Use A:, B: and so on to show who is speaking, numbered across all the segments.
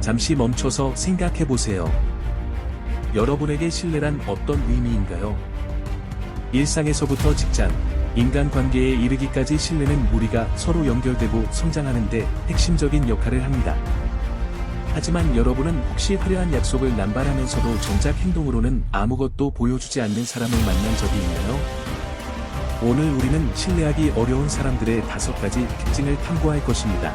A: 잠시 멈춰서 생각해보세요. 여러분에게 신뢰란 어떤 의미인가요? 일상에서부터 직장, 인간관계에 이르기까지 신뢰는 우리가 서로 연결되고 성장하는데 핵심적인 역할을 합니다. 하지만 여러분은 혹시 화려한 약속을 남발하면서도 정작 행동으로는 아무것도 보여주지 않는 사람을 만난 적이 있나요? 오늘 우리는 신뢰하기 어려운 사람들의 5가지 특징을 탐구할 것입니다.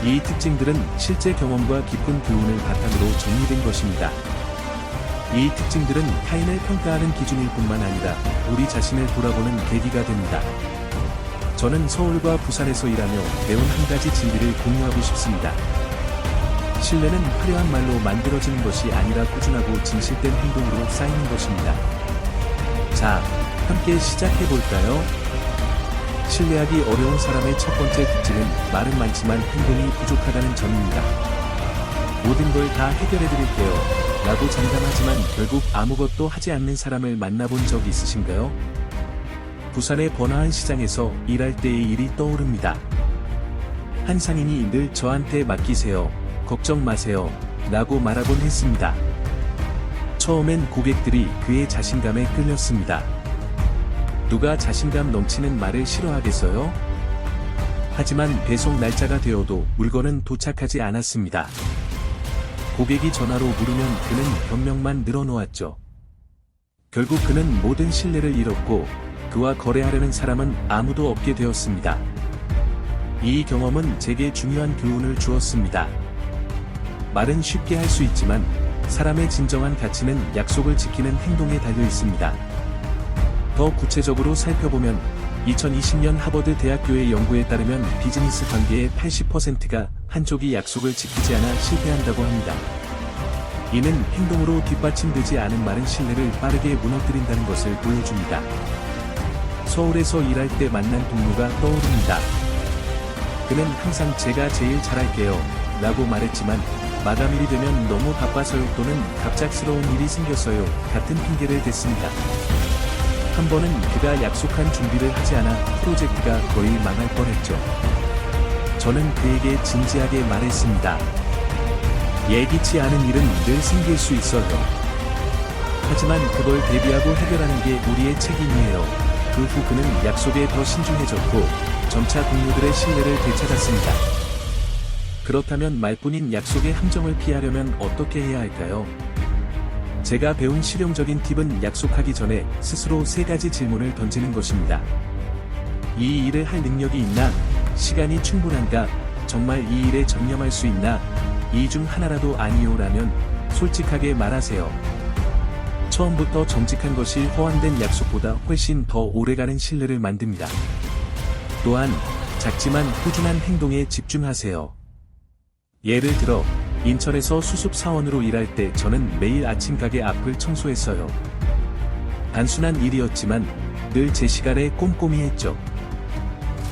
A: 이 특징들은 실제 경험과 깊은 교훈을 바탕으로 정리된 것입니다. 이 특징들은 타인을 평가하는 기준일 뿐만 아니라 우리 자신을 돌아보는 계기가 됩니다. 저는 서울과 부산에서 일하며 배운 한 가지 진리를 공유하고 싶습니다. 신뢰는 화려한 말로 만들어지는 것이 아니라 꾸준하고 진실된 행동으로 쌓이는 것입니다. 자, 함께 시작해볼까요? 신뢰하기 어려운 사람의 첫 번째 특징은 말은 많지만 행동이 부족하다는 점입니다. 모든 걸 다 해결해드릴게요 라고 장담하지만 결국 아무것도 하지 않는 사람을 만나본 적 있으신가요? 부산의 번화한 시장에서 일할 때의 일이 떠오릅니다. 한 상인이 늘 저한테 맡기세요. 걱정 마세요. 라고 말하곤 했습니다. 처음엔 고객들이 그의 자신감에 끌렸습니다. 누가 자신감 넘치는 말을 싫어하겠어요? 하지만 배송 날짜가 되어도 물건은 도착하지 않았습니다. 고객이 전화로 물으면 그는 변명만 늘어놓았죠. 결국 그는 모든 신뢰를 잃었고 그와 거래하려는 사람은 아무도 없게 되었습니다. 이 경험은 제게 중요한 교훈을 주었습니다. 말은 쉽게 할 수 있지만 사람의 진정한 가치는 약속을 지키는 행동에 달려 있습니다. 더 구체적으로 살펴보면 2020년 하버드 대학교의 연구에 따르면 비즈니스 관계의 80%가 한쪽이 약속을 지키지 않아 실패한다고 합니다. 이는 행동으로 뒷받침되지 않은 말은 신뢰를 빠르게 무너뜨린다는 것을 보여줍니다. 서울에서 일할 때 만난 동료가 떠오릅니다. 그는 항상 제가 제일 잘할게요 라고 말했지만 마감일이 되면 너무 바빠서요 또는 갑작스러운 일이 생겼어요 같은 핑계를 댔습니다. 한 번은 그가 약속한 준비를 하지 않아 프로젝트가 거의 망할 뻔했죠. 저는 그에게 진지하게 말했습니다. 예기치 않은 일은 늘 생길 수 있어요. 하지만 그걸 대비하고 해결하는 게 우리의 책임이에요. 그 후 그는 약속에 더 신중해졌고 점차 동료들의 신뢰를 되찾았습니다. 그렇다면 말뿐인 약속의 함정을 피하려면 어떻게 해야 할까요? 제가 배운 실용적인 팁은 약속하기 전에 스스로 3가지 질문을 던지는 것입니다. 이 일을 할 능력이 있나? 시간이 충분한가? 정말 이 일에 전념할 수 있나? 이 중 하나라도 아니요라면 솔직하게 말하세요. 처음부터 정직한 것이 허황된 약속보다 훨씬 더 오래가는 신뢰를 만듭니다. 또한 작지만 꾸준한 행동에 집중하세요. 예를 들어 인천에서 수습 사원으로 일할 때 저는 매일 아침 가게 앞을 청소했어요. 단순한 일이었지만 늘 제 시간에 꼼꼼히 했죠.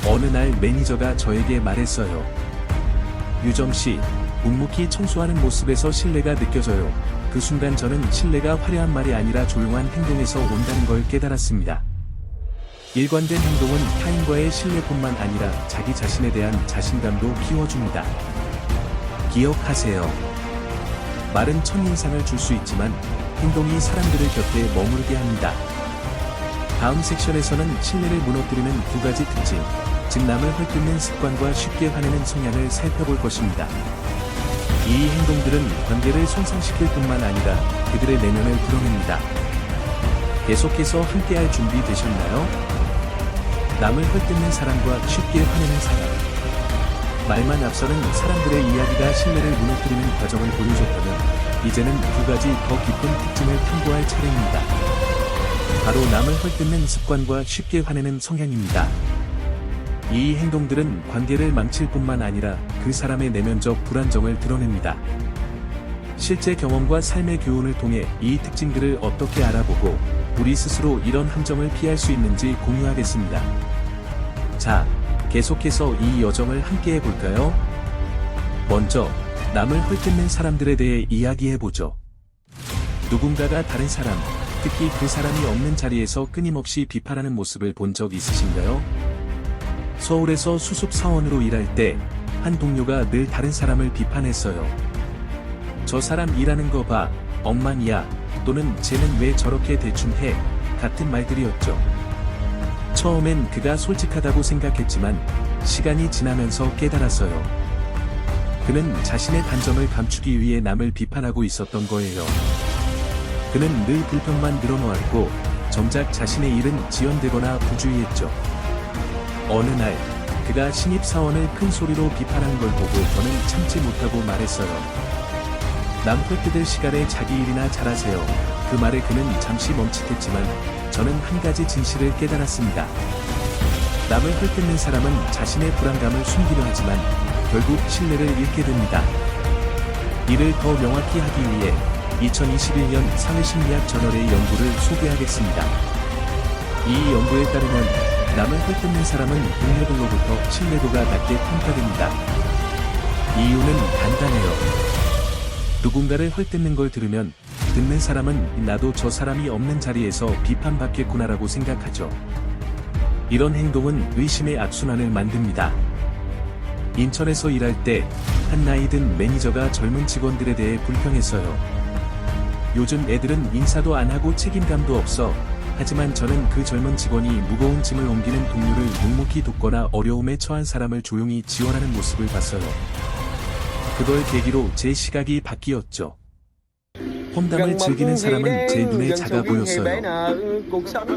A: 어느 날 매니저가 저에게 말했어요. 유정씨, 묵묵히 청소하는 모습에서 신뢰가 느껴져요. 그 순간 저는 신뢰가 화려한 말이 아니라 조용한 행동에서 온다는 걸 깨달았습니다. 일관된 행동은 타인과의 신뢰뿐만 아니라 자기 자신에 대한 자신감도 키워줍니다. 기억하세요. 말은 첫인상을 줄 수 있지만 행동이 사람들의 곁에 머무르게 합니다. 다음 섹션에서는 신뢰를 무너뜨리는 2가지 특징, 즉 남을 헐뜯는 습관과 쉽게 화내는 성향을 살펴볼 것입니다. 이 행동들은 관계를 손상시킬 뿐만 아니라 그들의 내면을 드러냅니다. 계속해서 함께할 준비 되셨나요? 남을 헐뜯는 사람과 쉽게 화내는 사람. 말만 앞서는 사람들의 이야기가 신뢰를 무너뜨리는 과정을 보여줬다면 이제는 2가지 더 깊은 특징을 탐구할 차례입니다. 바로 남을 헐뜯는 습관과 쉽게 화내는 성향입니다. 이 행동들은 관계를 망칠 뿐만 아니라 그 사람의 내면적 불안정을 드러냅니다. 실제 경험과 삶의 교훈을 통해 이 특징들을 어떻게 알아보고 우리 스스로 이런 함정을 피할 수 있는지 공유하겠습니다. 자, 계속해서 이 여정을 함께 해볼까요? 먼저, 남을 헐뜯는 사람들에 대해 이야기해보죠. 누군가가 다른 사람, 특히 그 사람이 없는 자리에서 끊임없이 비판하는 모습을 본 적 있으신가요? 서울에서 수습 사원으로 일할 때 한 동료가 늘 다른 사람을 비판했어요. 저 사람 일하는 거 봐, 엉망이야, 또는 쟤는 왜 저렇게 대충 해, 같은 말들이었죠. 처음엔 그가 솔직하다고 생각했지만 시간이 지나면서 깨달았어요. 그는 자신의 단점을 감추기 위해 남을 비판하고 있었던 거예요. 그는 늘 불평만 늘어놓았고 정작 자신의 일은 지연되거나 부주의했죠. 어느 날 그가 신입사원을 큰 소리로 비판한 걸 보고 저는 참지 못하고 말했어요. 남 헐뜯을 시간에 자기 일이나 잘하세요. 그 말에 그는 잠시 멈칫했지만 저는 한 가지 진실을 깨달았습니다. 남을 헐뜯는 사람은 자신의 불안감을 숨기려 하지만 결국 신뢰를 잃게 됩니다. 이를 더 명확히 하기 위해 2021년 사회심리학 저널의 연구를 소개하겠습니다. 이 연구에 따르면 남을 헐뜯는 사람은 동료들로부터 신뢰도가 낮게 평가됩니다. 이유는 간단해요. 누군가를 헐뜯는 걸 들으면 듣는 사람은 나도 저 사람이 없는 자리에서 비판받겠구나라고 생각하죠. 이런 행동은 의심의 악순환을 만듭니다. 인천에서 일할 때 한 나이 든 매니저가 젊은 직원들에 대해 불평했어요. 요즘 애들은 인사도 안 하고 책임감도 없어. 하지만 저는 그 젊은 직원이 무거운 짐을 옮기는 동료를 묵묵히 돕거나 어려움에 처한 사람을 조용히 지원하는 모습을 봤어요. 그걸 계기로 제 시각이 바뀌었죠. 험담을 즐기는 사람은 제 눈에 작아 보였어요.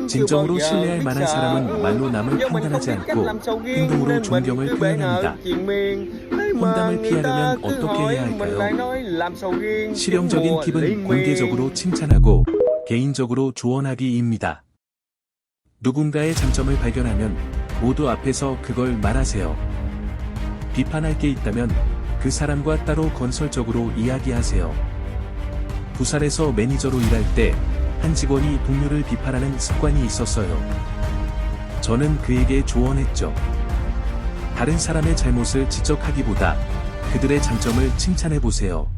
A: 진정으로 신뢰할 만한 사람은 말로 남을 판단하지 않고 행동으로 존경을 표현합니다. 험담을 피하려면 어떻게 해야 할까요? 실용적인 팁은 공개적으로 칭찬하고 개인적으로 조언하기입니다. 누군가의 장점을 발견하면 모두 앞에서 그걸 말하세요. 비판할 게 있다면 그 사람과 따로 건설적으로 이야기하세요. 부산에서 매니저로 일할 때 한 직원이 동료를 비판하는 습관이 있었어요. 저는 그에게 조언했죠. 다른 사람의 잘못을 지적하기보다 그들의 장점을 칭찬해보세요.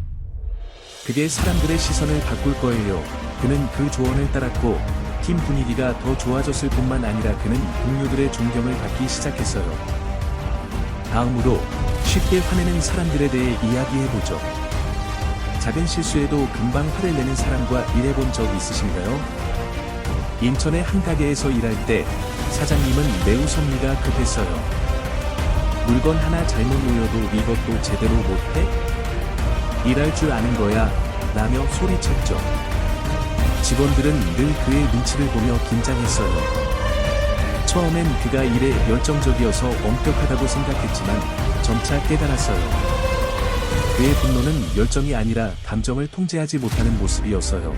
A: 그게 사람들의 시선을 바꿀 거예요. 그는 그 조언을 따랐고 팀 분위기가 더 좋아졌을 뿐만 아니라 그는 동료들의 존경을 받기 시작했어요. 다음으로 쉽게 화내는 사람들에 대해 이야기해보죠. 작은 실수에도 금방 화를 내는 사람과 일해본 적 있으신가요? 인천의 한 가게에서 일할 때 사장님은 매우 섭리가 급했어요. 물건 하나 잘못 놓여도 이것도 제대로 못해? 일할 줄 아는 거야 라며 소리쳤죠. 직원들은 늘 그의 눈치를 보며 긴장했어요. 처음엔 그가 일에 열정적이어서 엄격하다고 생각했지만 점차 깨달았어요. 그의 분노는 열정이 아니라 감정을 통제하지 못하는 모습이었어요.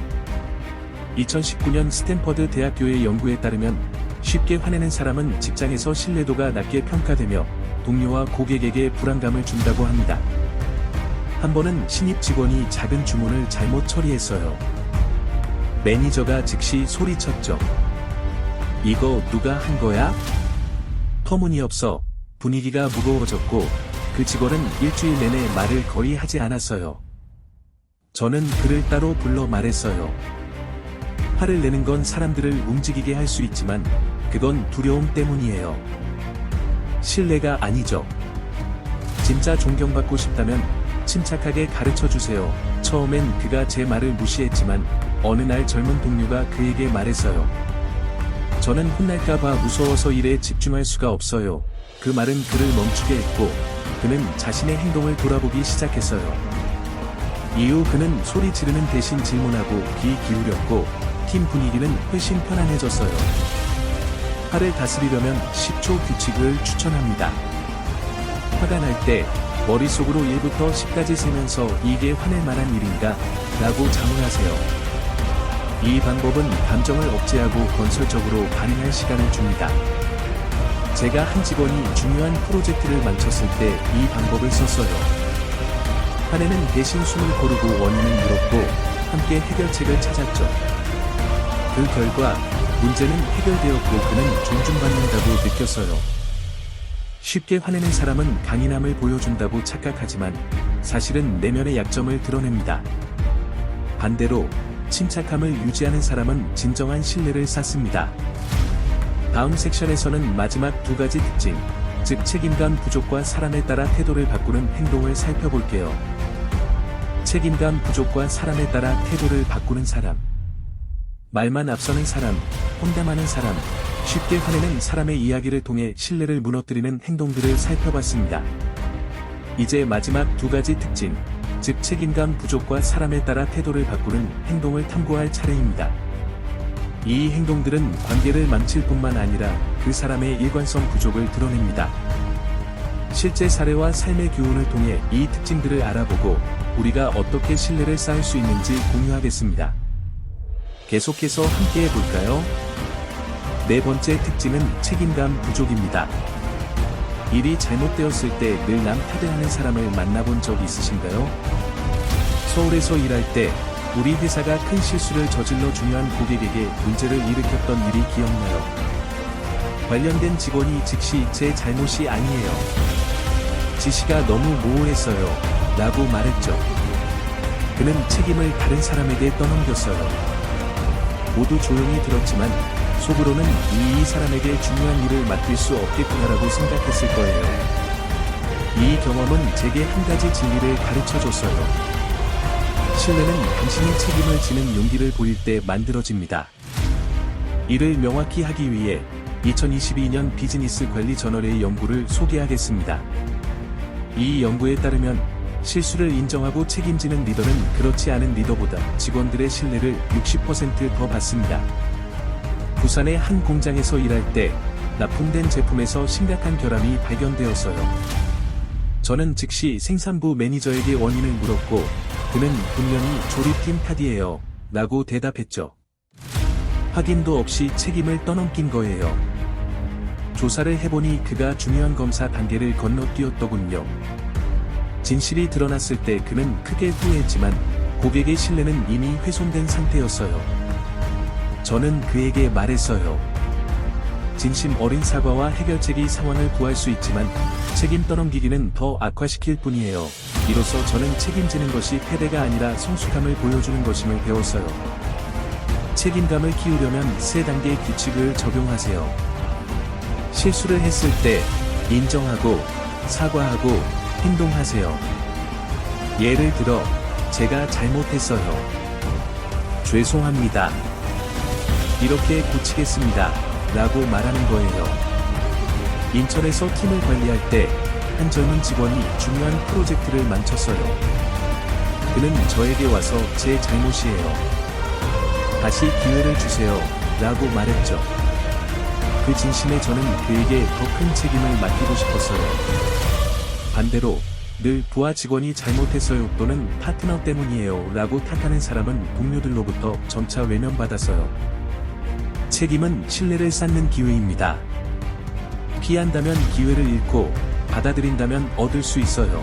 A: 2019년 스탠퍼드 대학교의 연구에 따르면 쉽게 화내는 사람은 직장에서 신뢰도가 낮게 평가되며 동료와 고객에게 불안감을 준다고 합니다. 한 번은 신입 직원이 작은 주문을 잘못 처리했어요. 매니저가 즉시 소리쳤죠. 이거 누가 한 거야? 터무니없어. 분위기가 무거워졌고 그 직원은 일주일 내내 말을 거의 하지 않았어요. 저는 그를 따로 불러 말했어요. 화를 내는 건 사람들을 움직이게 할 수 있지만 그건 두려움 때문이에요. 신뢰가 아니죠. 진짜 존경받고 싶다면 침착하게 가르쳐주세요. 처음엔 그가 제 말을 무시했지만 어느 날 젊은 동료가 그에게 말했어요. 저는 혼날까봐 무서워서 일에 집중할 수가 없어요. 그 말은 그를 멈추게 했고 그는 자신의 행동을 돌아보기 시작했어요. 이후 그는 소리 지르는 대신 질문하고 귀 기울였고 팀 분위기는 훨씬 편안해졌어요. 화를 다스리려면 10초 규칙을 추천합니다. 화가 날 때 머릿속으로 1부터 10까지 세면서 이게 화낼 만한 일인가? 라고 자문하세요. 이 방법은 감정을 억제하고 건설적으로 반응할 시간을 줍니다. 제가 한 직원이 중요한 프로젝트를 망쳤을 때 이 방법을 썼어요. 화내는 대신 숨을 고르고 원인을 물었고 함께 해결책을 찾았죠. 그 결과 문제는 해결되었고 그는 존중받는다고 느꼈어요. 쉽게 화내는 사람은 강인함을 보여준다고 착각하지만 사실은 내면의 약점을 드러냅니다. 반대로 침착함을 유지하는 사람은 진정한 신뢰를 쌓습니다. 다음 섹션에서는 마지막 두 가지 특징, 즉 책임감 부족과 사람에 따라 태도를 바꾸는 행동을 살펴볼게요. 책임감 부족과 사람에 따라 태도를 바꾸는 사람. 말만 앞서는 사람, 혼담하는 사람, 쉽게 화내는 사람의 이야기를 통해 신뢰를 무너뜨리는 행동들을 살펴봤습니다. 이제 마지막 두 가지 특징, 즉 책임감 부족과 사람에 따라 태도를 바꾸는 행동을 탐구할 차례입니다. 이 행동들은 관계를 망칠 뿐만 아니라 그 사람의 일관성 부족을 드러냅니다. 실제 사례와 삶의 교훈을 통해 이 특징들을 알아보고 우리가 어떻게 신뢰를 쌓을 수 있는지 공유하겠습니다. 계속해서 함께 해볼까요? 네 번째 특징은 책임감 부족입니다. 일이 잘못되었을 때 늘 남 탓하는 사람을 만나본 적 있으신가요? 서울에서 일할 때 우리 회사가 큰 실수를 저질러 중요한 고객에게 문제를 일으켰던 일이 기억나요. 관련된 직원이 즉시 제 잘못이 아니에요. 지시가 너무 모호했어요. 라고 말했죠. 그는 책임을 다른 사람에게 떠넘겼어요. 모두 조용히 들었지만 속으로는 이 사람에게 중요한 일을 맡길 수 없겠구나라고 생각했을 거예요. 이 경험은 제게 한 가지 진리를 가르쳐줬어요. 신뢰는 당신이 책임을 지는 용기를 보일 때 만들어집니다. 이를 명확히 하기 위해 2022년 비즈니스 관리 저널의 연구를 소개하겠습니다. 이 연구에 따르면 실수를 인정하고 책임지는 리더는 그렇지 않은 리더보다 직원들의 신뢰를 60% 더 받습니다. 부산의 한 공장에서 일할 때 납품된 제품에서 심각한 결함이 발견되었어요. 저는 즉시 생산부 매니저에게 원인을 물었고 그는 분명히 조립팀 탓이에요. 라고 대답했죠. 확인도 없이 책임을 떠넘긴 거예요. 조사를 해보니 그가 중요한 검사 단계를 건너뛰었더군요. 진실이 드러났을 때 그는 크게 후회했지만 고객의 신뢰는 이미 훼손된 상태였어요. 저는 그에게 말했어요. 진심 어린 사과와 해결책이 상황을 구할 수 있지만 책임 떠넘기기는 더 악화시킬 뿐이에요. 이로써 저는 책임지는 것이 패배가 아니라 성숙함을 보여주는 것임을 배웠어요. 책임감을 키우려면 3단계 규칙을 적용하세요. 실수를 했을 때 인정하고 사과하고 행동하세요. 예를 들어 제가 잘못했어요. 죄송합니다. 이렇게 고치겠습니다. 라고 말하는 거예요. 인천에서 팀을 관리할 때 한 젊은 직원이 중요한 프로젝트를 망쳤어요. 그는 저에게 와서 제 잘못이에요. 다시 기회를 주세요. 라고 말했죠. 그 진심에 저는 그에게 더 큰 책임을 맡기고 싶었어요. 반대로 늘 부하 직원이 잘못했어요 또는 파트너 때문이에요 라고 탓하는 사람은 동료들로부터 점차 외면받았어요. 책임은 신뢰를 쌓는 기회입니다. 피한다면 기회를 잃고 받아들인다면 얻을 수 있어요.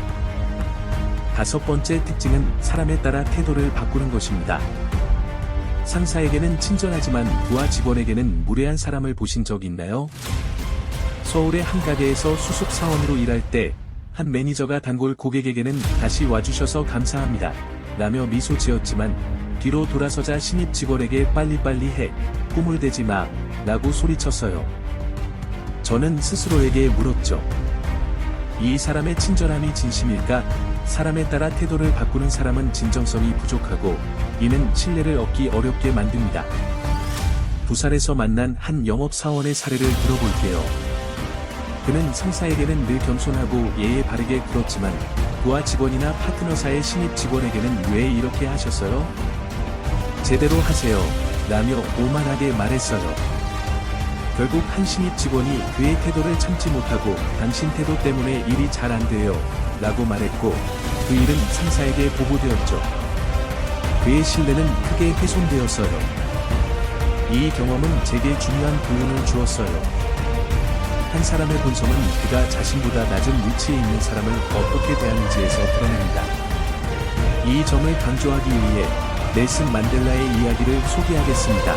A: 5번째 특징은 사람에 따라 태도를 바꾸는 것입니다. 상사에게는 친절하지만 부하 직원에게는 무례한 사람을 보신 적 있나요? 서울의 한 가게에서 수습 사원으로 일할 때 한 매니저가 단골 고객에게는 다시 와주셔서 감사합니다. 라며 미소 지었지만 뒤로 돌아서자 신입 직원에게 빨리빨리 해, 꾸물대지 마, 라고 소리쳤어요. 저는 스스로에게 물었죠. 이 사람의 친절함이 진심일까? 사람에 따라 태도를 바꾸는 사람은 진정성이 부족하고 이는 신뢰를 얻기 어렵게 만듭니다. 부산에서 만난 한 영업사원의 사례를 들어볼게요. 그는 상사에게는 늘 겸손하고 예의 바르게 굴었지만 부하 직원이나 파트너사의 신입 직원에게는 왜 이렇게 하셨어요? 제대로 하세요. 라며 오만하게 말했어요. 결국 한 신입 직원이 그의 태도를 참지 못하고 당신 태도 때문에 일이 잘 안 돼요. 라고 말했고 그 일은 상사에게 보고되었죠. 그의 신뢰는 크게 훼손되었어요. 이 경험은 제게 중요한 교훈을 주었어요. 한 사람의 본성은 그가 자신보다 낮은 위치에 있는 사람을 어떻게 대하는지에서 드러납니다. 이 점을 강조하기 위해 넬슨 만델라의 이야기를 소개하겠습니다.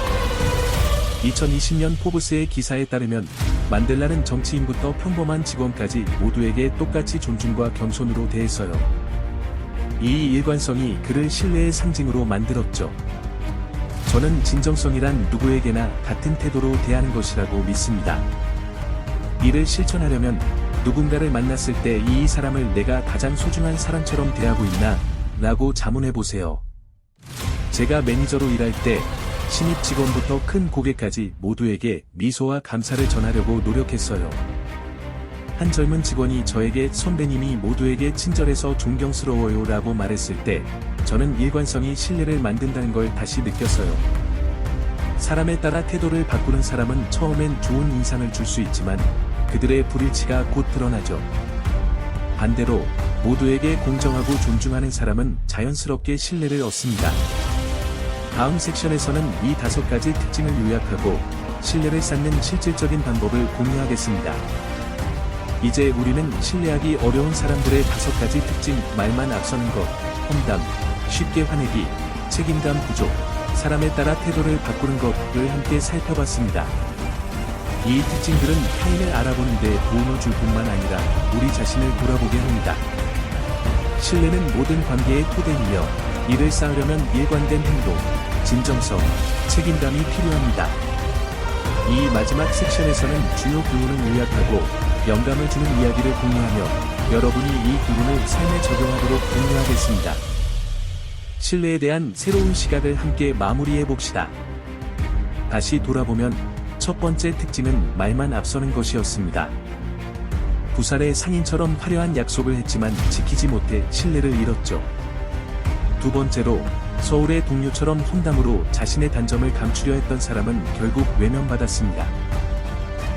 A: 2020년 포브스의 기사에 따르면 만델라는 정치인부터 평범한 직원까지 모두에게 똑같이 존중과 겸손으로 대했어요. 이 일관성이 그를 신뢰의 상징으로 만들었죠. 저는 진정성이란 누구에게나 같은 태도로 대하는 것이라고 믿습니다. 이를 실천하려면 누군가를 만났을 때 이 사람을 내가 가장 소중한 사람처럼 대하고 있나? 라고 자문해보세요. 제가 매니저로 일할 때 신입 직원부터 큰 고객까지 모두에게 미소와 감사를 전하려고 노력했어요. 한 젊은 직원이 저에게 선배님이 모두에게 친절해서 존경스러워요 라고 말했을 때 저는 일관성이 신뢰를 만든다는 걸 다시 느꼈어요. 사람에 따라 태도를 바꾸는 사람은 처음엔 좋은 인상을 줄 수 있지만 그들의 불일치가 곧 드러나죠. 반대로 모두에게 공정하고 존중하는 사람은 자연스럽게 신뢰를 얻습니다. 다음 섹션에서는 이 5가지 특징을 요약하고 신뢰를 쌓는 실질적인 방법을 공유하겠습니다. 이제 우리는 신뢰하기 어려운 사람들의 5가지 특징, 말만 앞서는 것, 험담, 쉽게 화내기, 책임감 부족, 사람에 따라 태도를 바꾸는 것을 함께 살펴봤습니다. 이 특징들은 타인을 알아보는 데 도움을 줄 뿐만 아니라 우리 자신을 돌아보게 합니다. 신뢰는 모든 관계의 토대이며 이를 쌓으려면 일관된 행동, 진정성, 책임감이 필요합니다. 이 마지막 섹션에서는 주요 교훈을 요약하고 영감을 주는 이야기를 공유하며 여러분이 이 교훈을 삶에 적용하도록 공유하겠습니다. 신뢰에 대한 새로운 시각을 함께 마무리해 봅시다. 다시 돌아보면 첫 번째 특징은 말만 앞서는 것이었습니다. 부살의 상인처럼 화려한 약속을 했지만 지키지 못해 신뢰를 잃었죠. 두 번째로 서울의 동료처럼 험담으로 자신의 단점을 감추려 했던 사람은 결국 외면받았습니다.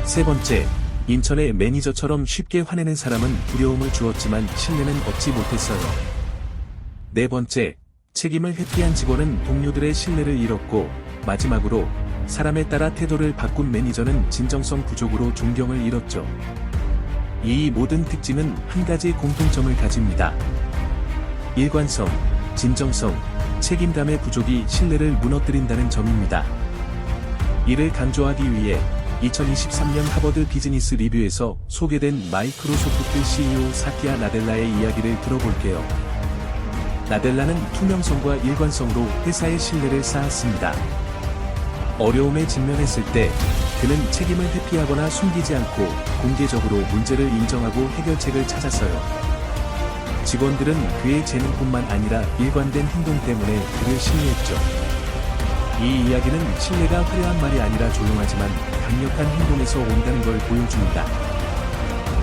A: 세 번째, 인천의 매니저처럼 쉽게 화내는 사람은 두려움을 주었지만 신뢰는 얻지 못했어요. 네 번째, 책임을 회피한 직원은 동료들의 신뢰를 잃었고, 마지막으로 사람에 따라 태도를 바꾼 매니저는 진정성 부족으로 존경을 잃었죠. 이 모든 특징은 한 가지 공통점을 가집니다. 일관성, 진정성, 책임감의 부족이 신뢰를 무너뜨린다는 점입니다. 이를 강조하기 위해 2023년 하버드 비즈니스 리뷰에서 소개된 마이크로소프트 CEO 사티아 나델라의 이야기를 들어볼게요. 나델라는 투명성과 일관성으로 회사의 신뢰를 쌓았습니다. 어려움에 직면했을 때 그는 책임을 회피하거나 숨기지 않고 공개적으로 문제를 인정하고 해결책을 찾았어요. 직원들은 그의 재능뿐만 아니라 일관된 행동 때문에 그를 신뢰했죠. 이 이야기는 신뢰가 화려한 말이 아니라 조용하지만 강력한 행동에서 온다는 걸 보여줍니다.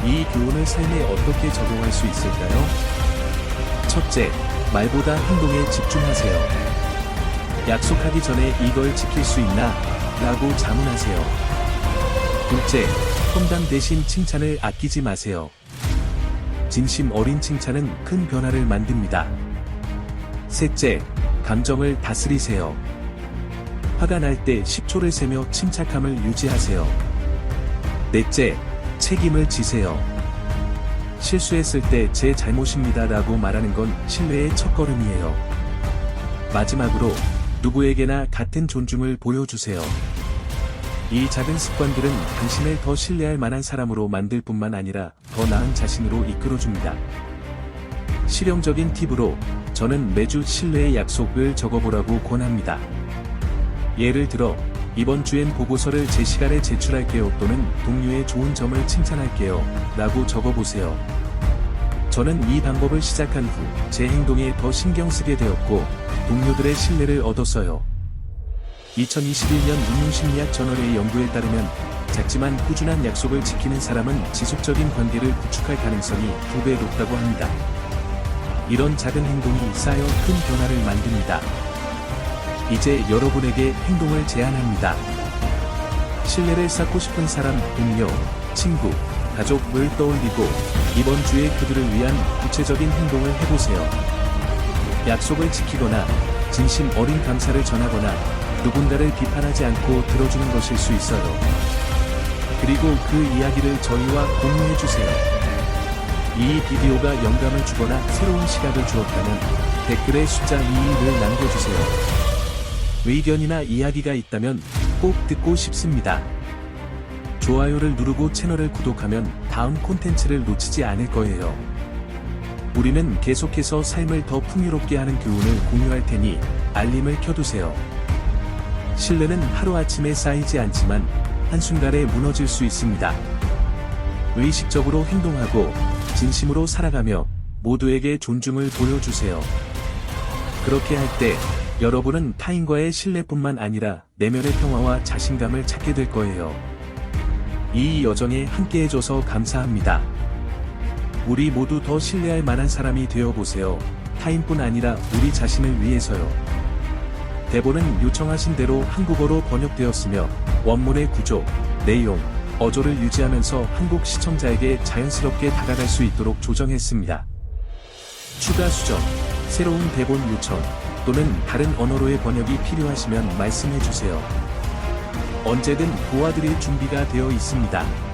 A: 이 교훈을 삶에 어떻게 적용할 수 있을까요? 첫째, 말보다 행동에 집중하세요. 약속하기 전에 이걸 지킬 수 있나? 라고 자문하세요. 둘째, 험담 대신 칭찬을 아끼지 마세요. 진심 어린 칭찬은 큰 변화를 만듭니다. 셋째, 감정을 다스리세요. 화가 날 때 10초를 세며 침착함을 유지하세요. 넷째, 책임을 지세요. 실수했을 때 제 잘못입니다 라고 말하는 건 신뢰의 첫걸음이에요. 마지막으로 누구에게나 같은 존중을 보여주세요. 이 작은 습관들은 당신을 더 신뢰할 만한 사람으로 만들 뿐만 아니라 더 나은 자신으로 이끌어줍니다. 실용적인 팁으로 저는 매주 신뢰의 약속을 적어보라고 권합니다. 예를 들어, 이번 주엔 보고서를 제 시간에 제출할게요 또는 동료의 좋은 점을 칭찬할게요 라고 적어보세요. 저는 이 방법을 시작한 후 제 행동에 더 신경 쓰게 되었고 동료들의 신뢰를 얻었어요. 2021년 운용심리학 저널의 연구에 따르면 작지만 꾸준한 약속을 지키는 사람은 지속적인 관계를 구축할 가능성이 2배 높다고 합니다. 이런 작은 행동이 쌓여 큰 변화를 만듭니다. 이제 여러분에게 행동을 제안합니다. 신뢰를 쌓고 싶은 사람, 동료, 친구, 가족을 떠올리고 이번 주에 그들을 위한 구체적인 행동을 해보세요. 약속을 지키거나 진심 어린 감사를 전하거나 누군가를 비판하지 않고 들어주는 것일 수 있어요. 그리고 그 이야기를 저희와 공유해주세요. 이 비디오가 영감을 주거나 새로운 시각을 주었다면 댓글에 숫자 2를 남겨주세요. 의견이나 이야기가 있다면 꼭 듣고 싶습니다. 좋아요를 누르고 채널을 구독하면 다음 콘텐츠를 놓치지 않을 거예요. 우리는 계속해서 삶을 더 풍요롭게 하는 교훈을 공유할 테니 알림을 켜두세요. 신뢰는 하루아침에 쌓이지 않지만 한순간에 무너질 수 있습니다. 의식적으로 행동하고 진심으로 살아가며 모두에게 존중을 보여주세요. 그렇게 할 때 여러분은 타인과의 신뢰뿐만 아니라 내면의 평화와 자신감을 찾게 될 거예요. 이 여정에 함께해줘서 감사합니다. 우리 모두 더 신뢰할 만한 사람이 되어보세요. 타인뿐 아니라 우리 자신을 위해서요. 대본은 요청하신 대로 한국어로 번역되었으며 원문의 구조, 내용, 어조를 유지하면서 한국 시청자에게 자연스럽게 다가갈 수 있도록 조정했습니다. 추가 수정, 새로운 대본 요청, 또는 다른 언어로의 번역이 필요하시면 말씀해주세요. 언제든 도와드릴 준비가 되어 있습니다.